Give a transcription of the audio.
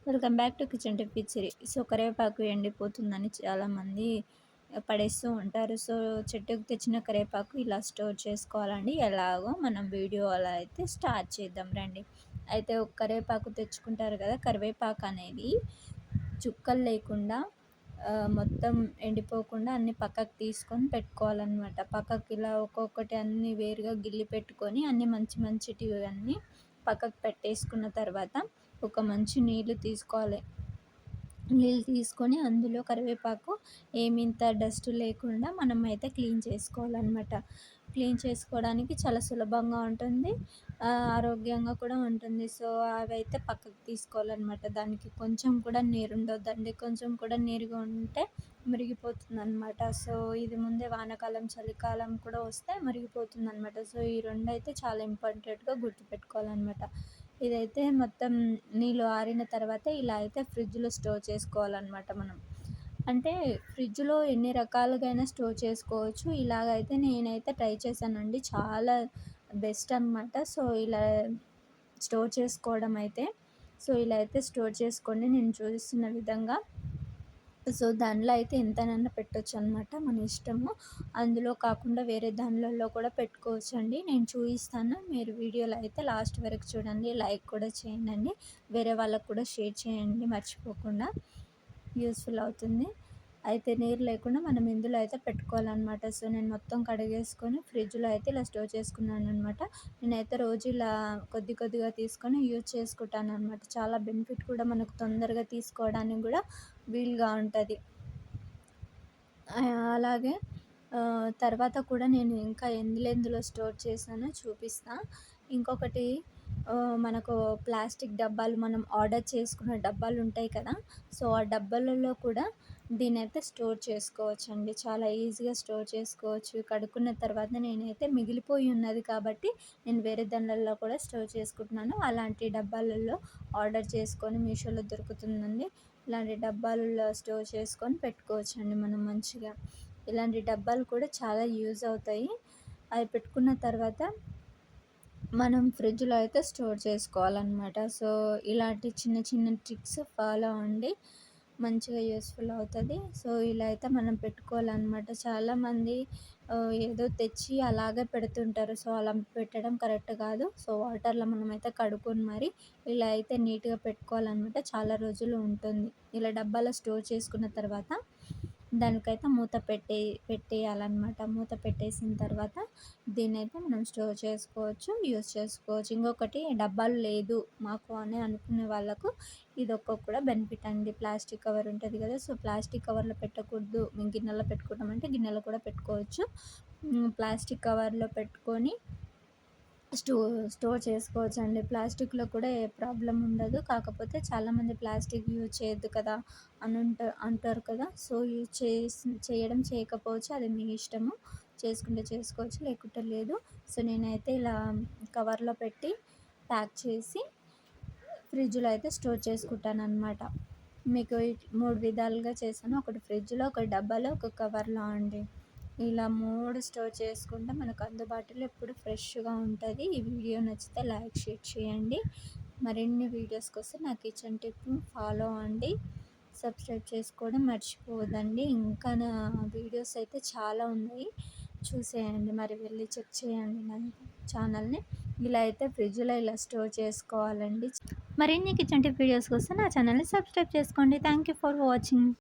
Welcome back to kitchen tip with Siri. So కరివేపాకు ఎండిపోతుందని చాలామంది పడేస్తూ ఉంటారు. సో చెట్టుకు తెచ్చిన కరివేపాకు ఇలా స్టోర్ చేసుకోవాలండి. ఎలాగో మనం వీడియో అలా అయితే స్టార్ట్ చేద్దాం రండి. అయితే ఒక కరివేపాకు తెచ్చుకుంటారు కదా, కరివేపాకు అనేది చుక్కలు లేకుండా మొత్తం ఎండిపోకుండా అన్ని పక్కకు తీసుకొని పెట్టుకోవాలన్నమాట. పక్కకి ఇలా ఒక్కొక్కటి అన్నీ వేరుగా గిల్లి పెట్టుకొని అన్ని మంచి మంచిటివి అన్నీ పక్కకు పెట్టేసుకున్న తర్వాత ఒక మంచి నీళ్ళు తీసుకోవాలి. నీళ్ళు తీసుకొని అందులో కరివేపాకు ఏమింత డస్ట్ లేకుండా మనం అయితే క్లీన్ చేసుకోవాలన్నమాట. క్లీన్ చేసుకోవడానికి చాలా సులభంగా ఉంటుంది, ఆరోగ్యంగా కూడా ఉంటుంది. సో అవైతే పక్కకు తీసుకోవాలన్నమాట. దానికి కొంచెం కూడా నీరు ఉండొద్దండి. కొంచెం కూడా నీరుగా ఉంటే మురిగిపోతుందన్నమాట. సో ఇది ముందే వానాకాలం చలికాలం కూడా వస్తే మురిగిపోతుందన్నమాట. సో ఈ రెండు అయితే చాలా ఇంపార్టెంట్గా గుర్తుపెట్టుకోవాలన్నమాట. ఇదైతే మొత్తం నీళ్ళు ఆరిన తర్వాత ఇలా అయితే ఫ్రిడ్జ్లో స్టోర్ చేసుకోవాలన్నమాట మనం. అంటే ఫ్రిడ్జ్లో ఎన్ని రకాలుగైనా స్టోర్ చేసుకోవచ్చు. ఇలాగైతే నేనైతే ట్రై చేశానండి, చాలా బెస్ట్ అనమాట. సో ఇలా స్టోర్ చేసుకోవడం అయితే, సో ఇలా అయితే స్టోర్ చేసుకోండి నేను చూపిస్తున్న విధంగా. సో దానిలో అయితే ఎంతనైనా పెట్టొచ్చు అనమాట, మన ఇష్టము. అందులో కాకుండా వేరే దానిలలో కూడా పెట్టుకోవచ్చండి. నేను చూపిస్తాను, మీరు వీడియోలో అయితే లాస్ట్ వరకు చూడండి, లైక్ కూడా చేయండి, వేరే వాళ్ళకు కూడా షేర్ చేయండి మర్చిపోకుండా, యూస్ఫుల్ అవుతుంది. అయితే నీరు లేకుండా మనం ఇందులో అయితే పెట్టుకోవాలన్నమాట. సో నేను మొత్తం కడిగేసుకొని ఫ్రిడ్జ్లో అయితే ఇలా స్టోర్ చేసుకున్నాను అనమాట. నేనైతే రోజు ఇలా కొద్ది కొద్దిగా తీసుకొని యూజ్ చేసుకుంటాను అనమాట. చాలా బెనిఫిట్ కూడా, మనకు తొందరగా తీసుకోవడానికి కూడా వీలుగా ఉంటుంది. అలాగే తర్వాత కూడా నేను ఇంకా ఎందులో స్టోర్ చేశానో చూపిస్తా. ఇంకొకటి, మనకు ప్లాస్టిక్ డబ్బాలు మనం ఆర్డర్ చేసుకున్న డబ్బాలు ఉంటాయి కదా, సో ఆ డబ్బాలలో కూడా దీన్నైతే స్టోర్ చేసుకోవచ్చండి. చాలా ఈజీగా స్టోర్ చేసుకోవచ్చు. కడుక్కున్న తర్వాత నేనైతే మిగిలిపోయి ఉన్నది కాబట్టి నేను వేరే దానిలలో కూడా స్టోర్ చేసుకుంటున్నాను. అలాంటి డబ్బాలలో ఆర్డర్ చేసుకొని మీషోలో దొరుకుతుందండి. ఇలాంటి డబ్బాలలో స్టోర్ చేసుకొని పెట్టుకోవచ్చండి మనం మంచిగా. ఇలాంటి డబ్బాలు కూడా చాలా యూజ్ అవుతాయి. అవి పెట్టుకున్న తర్వాత మనం ఫ్రిడ్జ్లో అయితే స్టోర్ చేసుకోవాలన్నమాట. సో ఇలాంటి చిన్న చిన్న ట్రిక్స్ ఫాలో అవ్వండి, మంచిగా యూస్ఫుల్ అవుతుంది. సో ఇలా అయితే మనం పెట్టుకోవాలన్నమాట. చాలామంది ఏదో తెచ్చి అలాగే పెడుతుంటారు. సో అలా పెట్టడం కరెక్ట్ కాదు. సో వాటర్లో మనమైతే కడుక్కొని మరి ఇలా అయితే నీట్గా పెట్టుకోవాలన్నమాట. చాలా రోజులు ఉంటుంది. ఇలా డబ్బాలో స్టోర్ చేసుకున్న తర్వాత దానికైతే మూత పెట్టేయాలన్నమాట. మూత పెట్టేసిన తర్వాత దీన్నైతే మనం స్టోర్ చేసుకోవచ్చు, యూస్ చేసుకోవచ్చు. ఇంకొకటి, డబ్బాలు లేదు మాకు అని అనుకునే వాళ్ళకు ఇదొక కూడా బెనిఫిట్ అండి. ప్లాస్టిక్ కవర్ ఉంటుంది కదా, సో ప్లాస్టిక్ కవర్లో పెట్టకూడదు, మేము గిన్నెలో పెట్టుకుంటామంటే గిన్నెలో కూడా పెట్టుకోవచ్చు. ప్లాస్టిక్ కవర్లో పెట్టుకొని స్టోర్ చేసుకోవచ్చండి. ప్లాస్టిక్లో కూడా ఏ ప్రాబ్లం ఉండదు. కాకపోతే చాలామంది ప్లాస్టిక్ యూజ్ చేయొద్దు కదా అని అంటారు కదా. సో యూజ్ చేయడం చేయకపోవచ్చు, అది మీ ఇష్టము. చేసుకుంటే చేసుకోవచ్చు, లేకుంటే లేదు. సో నేనైతే ఇలా కవర్లో పెట్టి ప్యాక్ చేసి ఫ్రిడ్జ్లో అయితే స్టోర్ చేసుకుంటాను అనమాట. మీకు 3 విధాలుగా చేశాను. ఒకటి ఫ్రిడ్జ్లో, ఒకటి డబ్బాలో, ఒక కవర్లో అండి. ఇలా 3 స్టోర్ చేసుకుంటే మనకు అందుబాటులో ఎప్పుడు ఫ్రెష్గా ఉంటుంది. ఈ వీడియో నచ్చితే లైక్, షేర్ చేయండి. మరిన్ని వీడియోస్ కోసం నా కిచెన్ టిప్ ఫాలో అవ్వండి. సబ్స్క్రైబ్ చేసుకోవడం మర్చిపోవద్దండి. ఇంకా నా వీడియోస్ అయితే చాలా ఉన్నాయి, చూసేయండి. మరి వెళ్ళి చెక్ చేయండి నా ఛానల్ని. ఇలా అయితే ఫ్రిడ్జ్లో ఇలా స్టోర్ చేసుకోవాలండి. మరిన్ని కిచెన్ టిప్ వీడియోస్ కోసం నా ఛానల్ని సబ్స్క్రైబ్ చేసుకోండి. Thank you for watching.